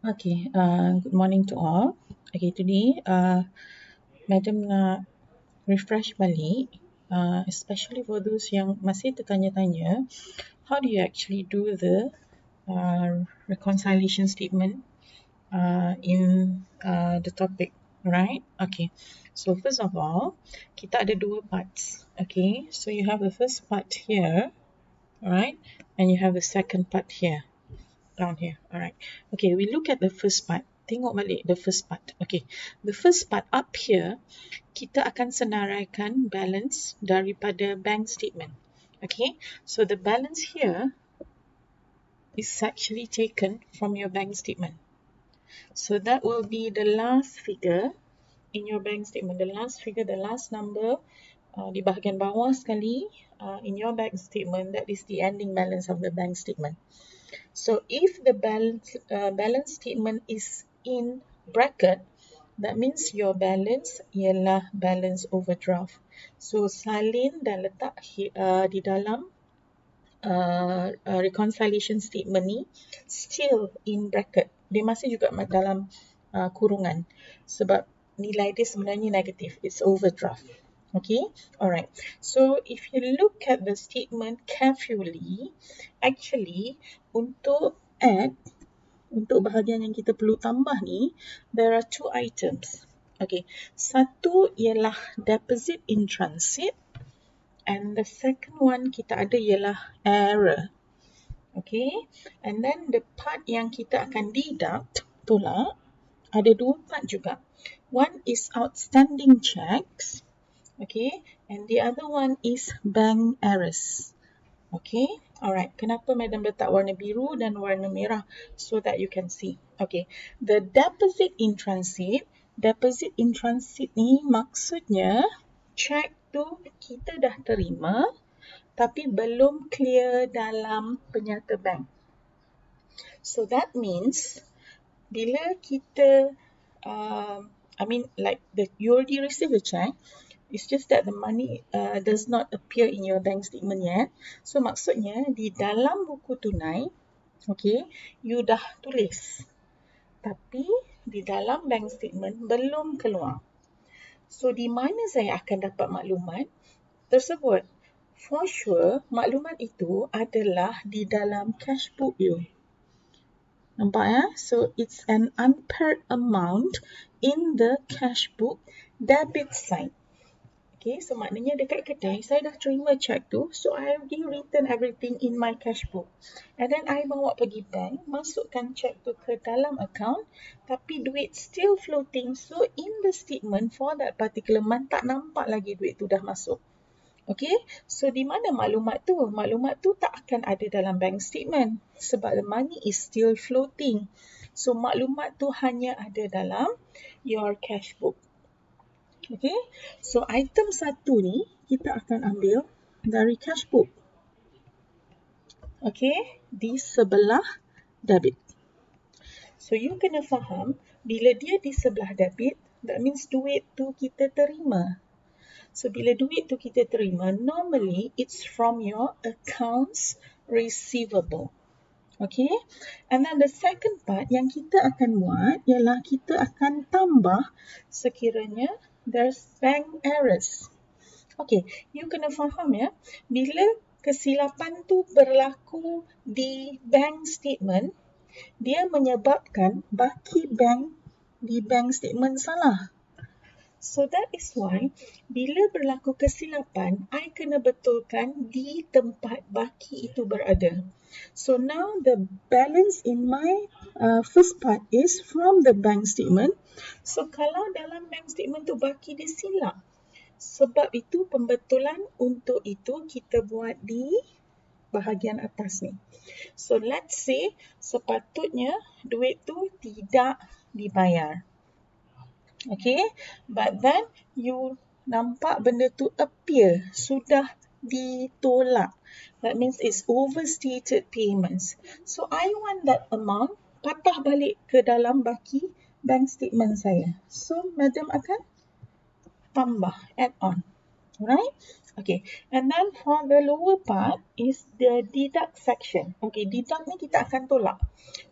Okay, good morning to all. Okay, today, Madam nak refresh balik, especially for those yang masih tertanya-tanya, how do you actually do the reconciliation statement in the topic, right? Okay, so first of all, kita ada dua parts. Okay, so you have the first part here, right? And you have the second part here. Down here. Alright. Okay, we look at the first part. Tengok balik the first part. Okay. The first part up here, kita akan senaraikan balance daripada bank statement. Okay. So the balance here is actually taken from your bank statement. So that will be the last figure in your bank statement. The last figure, the last number di bahagian bawah sekali in your bank statement, that is the ending balance of the bank statement. So if the balance statement is in bracket, that means your balance ialah balance overdraft. So salin dah letak di dalam reconciliation statement ni still in bracket. Dia masih juga dalam kurungan sebab nilai dia sebenarnya negatif. It's overdraft. Okay, alright. So if you look at the statement carefully, actually untuk add, untuk bahagian yang kita perlu tambah ni, there are two items. Okay, satu ialah deposit in transit and the second one kita ada ialah error. Okay, and then the part yang kita akan deduct, tolak, ada dua part juga. One is outstanding checks. Okay, and the other one is bank errors. Okay, alright. Kenapa Madam letak warna biru dan warna merah so that you can see? Okay, the deposit in transit ni maksudnya check tu kita dah terima tapi belum clear dalam penyata bank. So that means bila kita you already received the check. It's just that the money does not appear in your bank statement yet. So maksudnya di dalam buku tunai, okay, you dah tulis. Tapi di dalam bank statement belum keluar. So di mana saya akan dapat maklumat tersebut? For sure, maklumat itu adalah di dalam cash book you. Nampak ya? So it's an unpaired amount in the cash book debit side. Okay, so maknanya dekat kedai, saya dah terima check tu. So, I already written everything in my cash book. And then, I bawa pergi bank, masukkan check tu ke dalam account. Tapi duit still floating. So, in the statement for that particular month, tak nampak lagi duit tu dah masuk. Okay, so di mana maklumat tu? Maklumat tu tak akan ada dalam bank statement. Sebab the money is still floating. So, maklumat tu hanya ada dalam your cash book. Okay, so item satu ni kita akan ambil dari cash book. Okay, di sebelah debit. So you kena faham, bila dia di sebelah debit, that means duit tu kita terima. So bila duit tu kita terima, normally it's from your accounts receivable. Okay, and then the second part yang kita akan buat ialah kita akan tambah sekiranya there's bank errors. Okay, you kena faham ya, bila kesilapan tu berlaku di bank statement, dia menyebabkan baki bank di bank statement salah. So that is why bila berlaku kesilapan, I kena betulkan di tempat baki itu berada. So now the balance in my first part is from the bank statement. So kalau dalam bank statement tu baki dia silap, sebab itu pembetulan untuk itu kita buat di bahagian atas ni. So let's say sepatutnya duit tu tidak dibayar. Okay, but then you nampak benda tu appear sudah ditolak. That means it's overstated payments. So I want that amount patah balik ke dalam baki bank statement saya. So Madam akan tambah, add on. Alright? Okay, and then for the lower part is the deduct section. Okay, deduct ni kita akan tolak.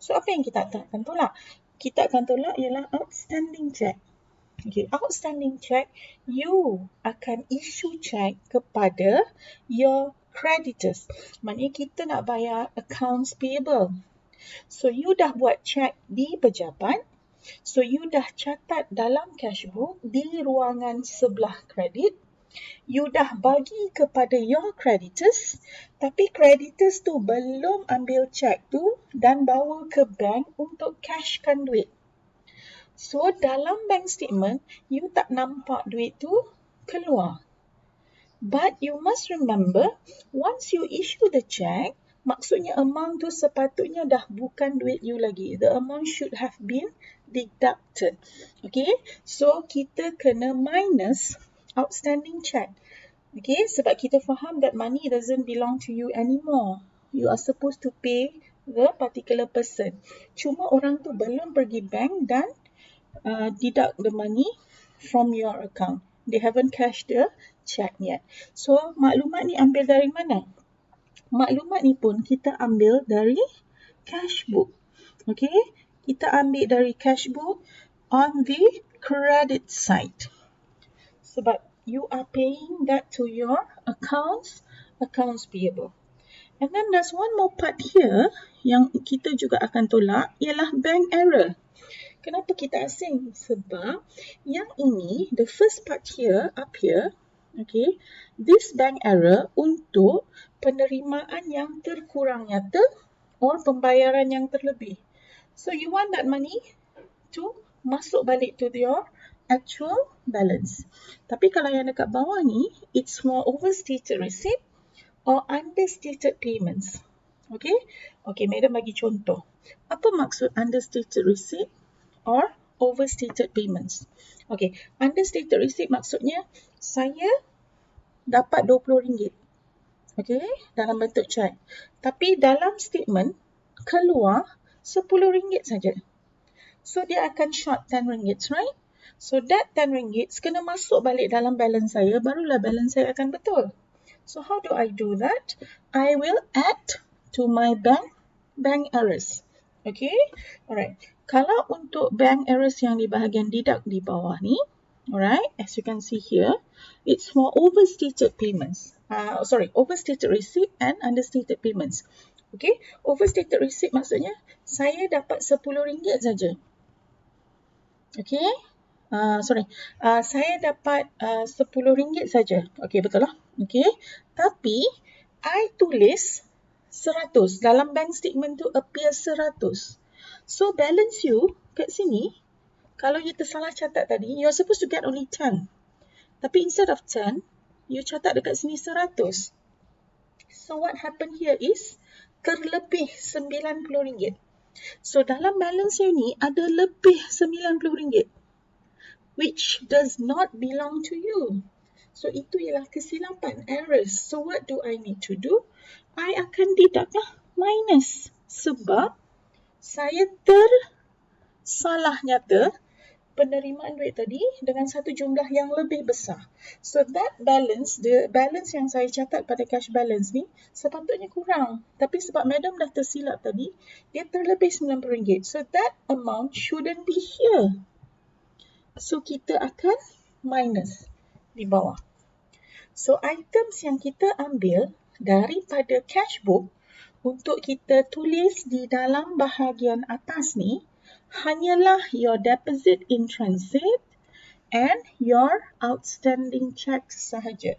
So apa yang kita akan tolak? kita akan tolak ialah outstanding check. Okay, outstanding check, you akan issue check kepada your creditors. Maknanya kita nak bayar accounts payable. So, you dah buat check di pejabat. So, you dah catat dalam cash book di ruangan sebelah kredit. You dah bagi kepada your creditors, tapi creditors tu belum ambil check tu dan bawa ke bank untuk cashkan duit. So, dalam bank statement, you tak nampak duit tu keluar. But you must remember, once you issue the check, maksudnya amount tu sepatutnya dah bukan duit you lagi. The amount should have been deducted. Okay, so kita kena minus outstanding check. Okay, sebab kita faham that money doesn't belong to you anymore. You are supposed to pay the particular person. Cuma orang tu belum pergi bank dan deduct the money from your account. They haven't cashed the check yet. So, maklumat ni ambil dari mana? Maklumat ni pun kita ambil dari cash book. Okay? Kita ambil dari cash book on the credit side. Sebab you are paying that to your accounts payable. And then there's one more part here yang kita juga akan tolak ialah bank error. Kenapa kita asing? Sebab yang ini, the first part here, up here, okay, this bank error untuk penerimaan yang terkurang nyata or pembayaran yang terlebih. So, you want that money to masuk balik to your actual balance. Tapi kalau yang dekat bawah ni, it's for overstated receipt or understated payments. Okay? Okay, Madam bagi contoh. Apa maksud understated receipt or overstated payments? Okay, understated receipt maksudnya saya dapat RM20. Okay, dalam bentuk cek. Tapi dalam statement keluar RM10 saja. So, dia akan short RM10, right? So, that RM10 kena masuk balik dalam balance saya, barulah balance saya akan betul. So, how do I do that? I will add to my bank errors. Okay, alright. Kalau untuk bank errors yang di bahagian deduct di bawah ni, alright, as you can see here, it's for overstated payments. Overstated receipt and understated payments. Okay, overstated receipt maksudnya saya dapat RM10 saja. Okay, saya dapat RM10 saja. Okay, betul lah. Okay, tapi I tulis 100. Dalam bank statement tu appear 100. So, balance you kat sini, kalau you tersalah catat tadi, you're supposed to get only 10. Tapi instead of 10, you catat dekat sini 100. So, what happened here is, terlebih RM90. So, dalam balance you ni, ada lebih RM90. Which does not belong to you. So, itu ialah kesilapan, errors. So, what do I need to do? I akan deduct lah, minus. Sebab saya tersalah nyata penerimaan duit tadi dengan satu jumlah yang lebih besar. So, that balance, the balance yang saya catat pada cash balance ni, sepatutnya kurang. Tapi sebab Madam dah tersilap tadi, dia terlebih RM90. So, that amount shouldn't be here. So, kita akan minus di bawah. So, items yang kita ambil daripada cash book untuk kita tulis di dalam bahagian atas ni hanyalah your deposit in transit and your outstanding checks sahaja.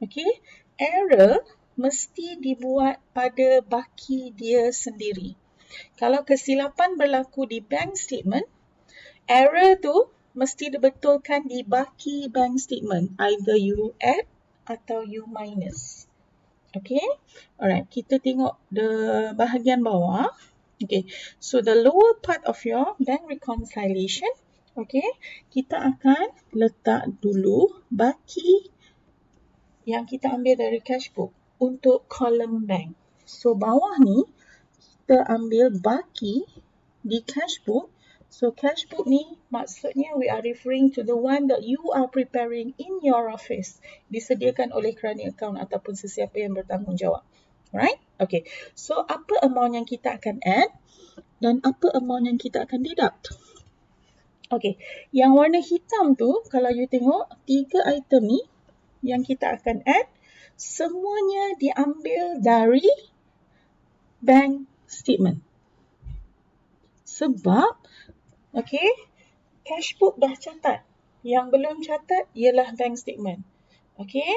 Okay, error mesti dibuat pada baki dia sendiri. Kalau kesilapan berlaku di bank statement, error tu mesti dibetulkan di baki bank statement. Either you add atau you minus. Okay, alright, kita tengok the bahagian bawah. Okay, so the lower part of your bank reconciliation, okay, kita akan letak dulu baki yang kita ambil dari cash book untuk column bank. So, bawah ni, kita ambil baki di cash book. So, cash book ni maksudnya we are referring to the one that you are preparing in your office. Disediakan oleh kerana account ataupun sesiapa yang bertanggungjawab. Right? Okay. So, apa amount yang kita akan add? dan apa amount yang kita akan deduct. Okay, yang warna hitam tu, kalau you tengok 3 item ni yang kita akan add, semuanya diambil dari bank statement. Sebab, okay, cash book dah catat. Yang belum catat ialah bank statement. Okay,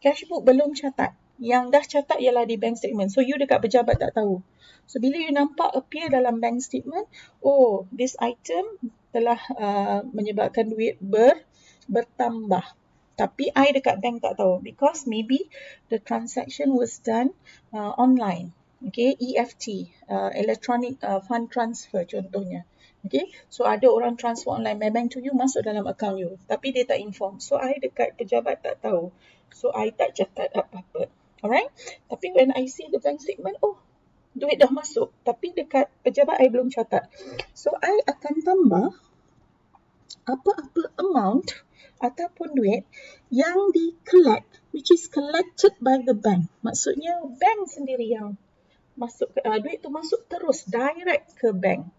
cash book belum catat. Yang dah catat ialah di bank statement. So, you dekat pejabat tak tahu. So, bila you nampak appear dalam bank statement, oh, this item telah menyebabkan duit bertambah. Tapi I dekat bank tak tahu because maybe the transaction was done online. Okay, EFT, electronic fund transfer contohnya. Okay, so ada orang transfer online my bank to you, masuk dalam account you. Tapi dia tak inform. So, I dekat pejabat tak tahu. So, I tak catat apa-apa. Alright? Tapi when I see the bank statement, oh, duit dah masuk. Tapi dekat pejabat, I belum catat. So, I akan tambah apa-apa amount ataupun duit yang di-collect, which is collected by the bank. Maksudnya, bank sendiri yang masuk, duit tu masuk terus, direct ke bank.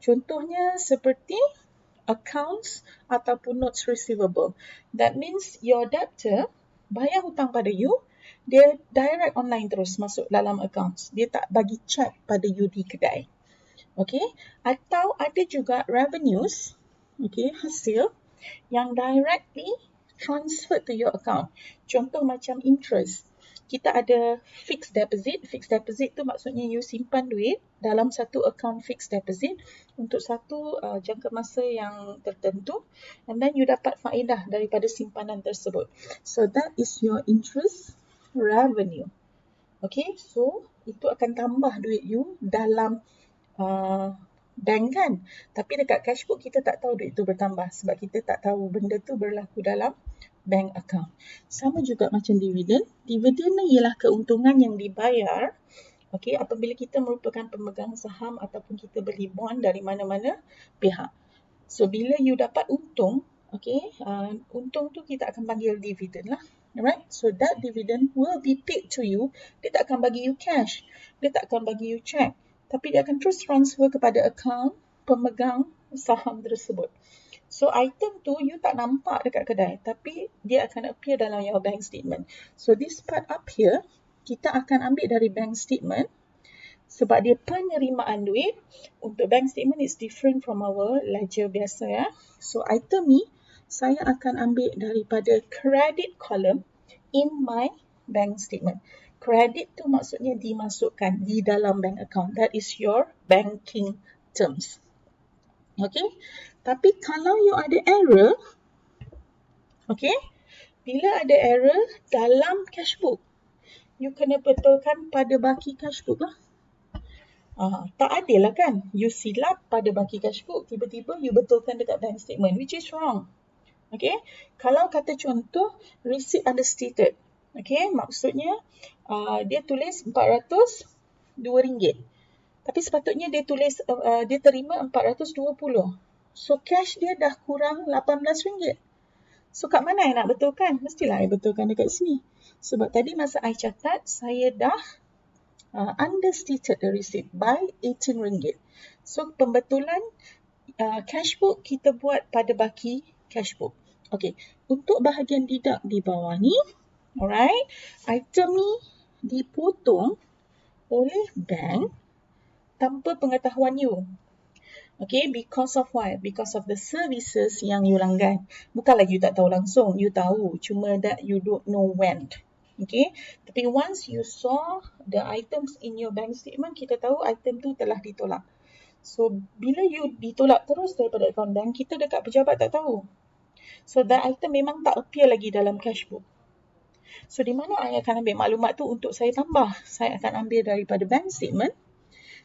Contohnya seperti accounts ataupun notes receivable. That means your debtor bayar hutang pada you, dia direct online terus masuk dalam accounts. Dia tak bagi check pada you di kedai. Okay? Atau ada juga revenues, okay, hasil yang directly transfer to your account. Contoh macam interest. Kita ada fixed deposit. Fixed deposit tu maksudnya you simpan duit dalam satu account fixed deposit untuk satu jangka masa yang tertentu, and then you dapat faedah daripada simpanan tersebut. So that is your interest revenue. Okay, so itu akan tambah duit you dalam bank kan. Tapi dekat cashbook kita tak tahu duit tu bertambah sebab kita tak tahu benda tu berlaku dalam bank account. Sama juga macam dividen. Dividen ni ialah keuntungan yang dibayar, okay, apabila kita merupakan pemegang saham ataupun kita beli bond dari mana-mana pihak. So, bila you dapat untung, okay, untung tu kita akan panggil dividen lah. Alright, so that dividend will be paid to you. Dia tak akan bagi you cash. Dia tak akan bagi you check. Tapi dia akan terus transfer kepada account pemegang saham tersebut. So, item tu you tak nampak dekat kedai, tapi dia akan appear dalam your bank statement. So, this part up here, kita akan ambil dari bank statement sebab dia penerimaan duit. Untuk bank statement is different from our ledger biasa ya. So, item ni saya akan ambil daripada credit column in my bank statement. Credit tu maksudnya dimasukkan di dalam bank account. That is your banking terms. Okay, tapi kalau you ada error, okay, bila ada error dalam cashbook, you kena betulkan pada baki cashbook lah. Tak adil lah kan, you silap pada baki cashbook, tiba-tiba you betulkan dekat bank statement, which is wrong. Okay, kalau kata contoh, receipt understated, okay, maksudnya dia tulis RM402. Tapi sepatutnya dia tulis, dia terima RM420. So, cash dia dah kurang RM18. So, kat mana I nak betulkan? Mestilah I betulkan dekat sini. Sebab tadi masa I catat, saya dah understated the receipt by RM18. So, pembetulan cashbook kita buat pada baki cashbook. Okay, untuk bahagian deduct di bawah ni, alright, item ni dipotong oleh bank tanpa pengetahuan you. Okay, because of what? Because of the services yang you langgan. Bukanlah you tak tahu langsung, you tahu. Cuma that you don't know when. Okay, tapi once you saw the items in your bank statement, kita tahu item tu telah ditolak. So, bila you ditolak terus daripada account bank, kita dekat pejabat tak tahu. So, that item memang tak appear lagi dalam cashbook. So, di mana I akan ambil maklumat tu untuk saya tambah? Saya akan ambil daripada bank statement.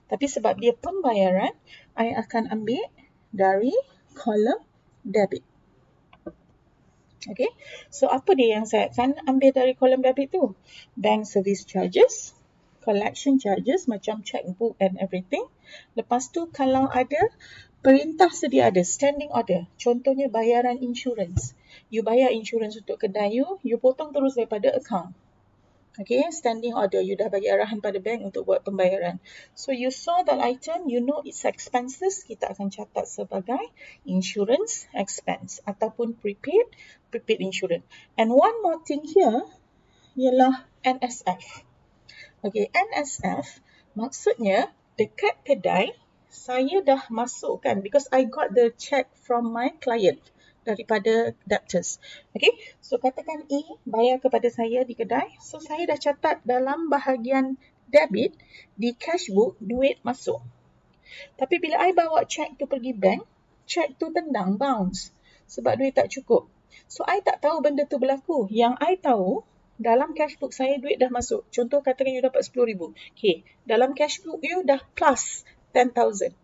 Tapi sebab dia pembayaran, I akan ambil dari column debit. Okay, so apa dia yang saya akan ambil dari column debit tu? Bank service charges, collection charges macam checkbook and everything. Lepas tu kalau ada perintah sedia ada, standing order. Contohnya bayaran insurance. You bayar insurance untuk kedai you potong terus daripada account. Okay, standing order. You dah bagi arahan pada bank untuk buat pembayaran. So you saw that item, you know its expenses, kita akan catat sebagai insurance expense ataupun prepaid insurance. And one more thing here ialah NSF. Okay, NSF maksudnya dekat kedai saya dah masukkan because I got the check from my client daripada debtors. Okay, so katakan A bayar kepada saya di kedai. So saya dah catat dalam bahagian debit di cash book duit masuk. Tapi bila I bawa check tu pergi bank, check tu tendang, bounce sebab duit tak cukup. So I tak tahu benda tu berlaku. Yang I tahu dalam cash book saya duit dah masuk. Contoh katakan you dapat 10,000. Okay, dalam cash book you dah plus 10,000.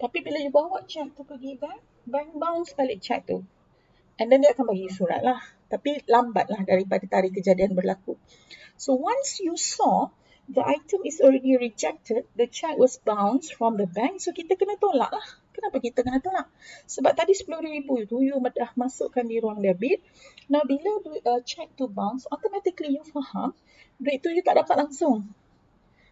Tapi bila you bawa check tu pergi bank, bank bounce balik check tu. And then dia akan bagi surat lah. Tapi lambat lah daripada tarikh kejadian berlaku. So once you saw the item is already rejected, the check was bounced from the bank, so kita kena tolak lah. Kenapa kita kena tolak? Sebab tadi 10,000 tu you dah masukkan di ruang debit. Now bila check tu bounce, automatically you faham duit tu you tak dapat langsung.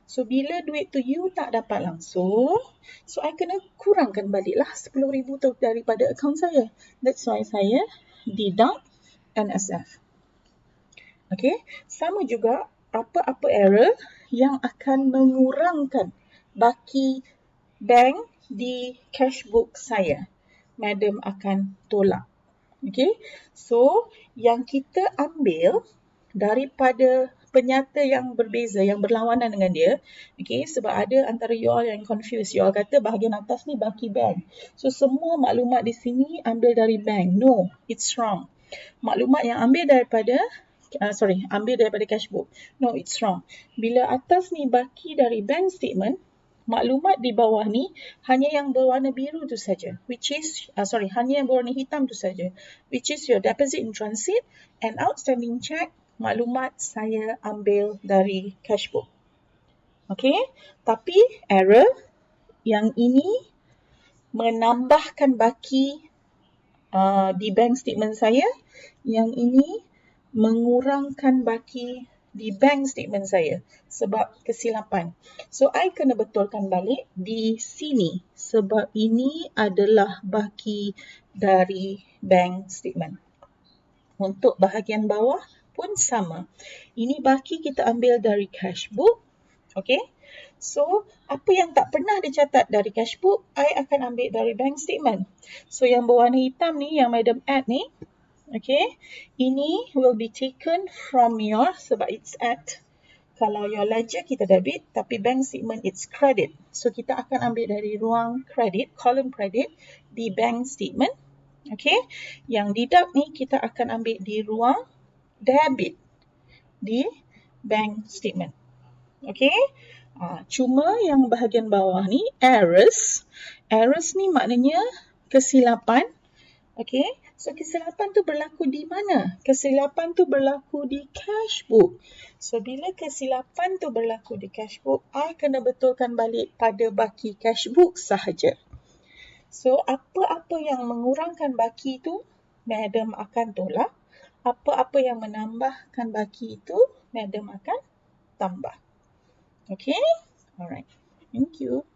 So bila duit tu you tak dapat langsung, so I kena kurangkan balik lah 10,000 tu daripada akaun saya. That's why saya deduct NSF. Okay, sama juga apa-apa error yang akan mengurangkan baki bank di cash book saya, Madam akan tolak. Okay, so yang kita ambil daripada penyata yang berbeza, yang berlawanan dengan dia. Okay, sebab ada antara you all yang confused. You all kata bahagian atas ni baki bank. So semua maklumat di sini ambil dari bank. No, it's wrong. Maklumat yang ambil daripada cash book. No, it's wrong. Bila atas ni baki dari bank statement, maklumat di bawah ni hanya yang berwarna biru tu saja, which is hanya yang berwarna hitam tu saja, which is your deposit in transit and outstanding check. Maklumat saya ambil dari cash book. Okay, tapi error yang ini menambahkan baki di bank statement saya, yang ini mengurangkan baki di bank statement saya sebab kesilapan. So I kena betulkan balik di sini sebab ini adalah baki dari bank statement. Untuk bahagian bawah pun sama. Ini baki kita ambil dari cash book. Okay. So, apa yang tak pernah dicatat dari cash book, I akan ambil dari bank statement. So, yang berwarna hitam ni, yang Madam add ni, okay, ini will be taken from your, sebab it's add. Kalau your ledger kita debit, tapi bank statement it's credit. So, kita akan ambil dari ruang credit, column credit di bank statement. Okay, yang deduct ni kita akan ambil di ruang debit di bank statement. Okay, cuma yang bahagian bawah ni errors ni maknanya kesilapan. Okay, so kesilapan tu berlaku di mana? Kesilapan tu berlaku di cash book. So bila kesilapan tu berlaku di cash book, I kena betulkan balik pada baki cash book sahaja. So, apa-apa yang mengurangkan baki itu, Madam akan tolak. Apa-apa yang menambahkan baki itu, Madam akan tambah. Okay? Alright. Thank you.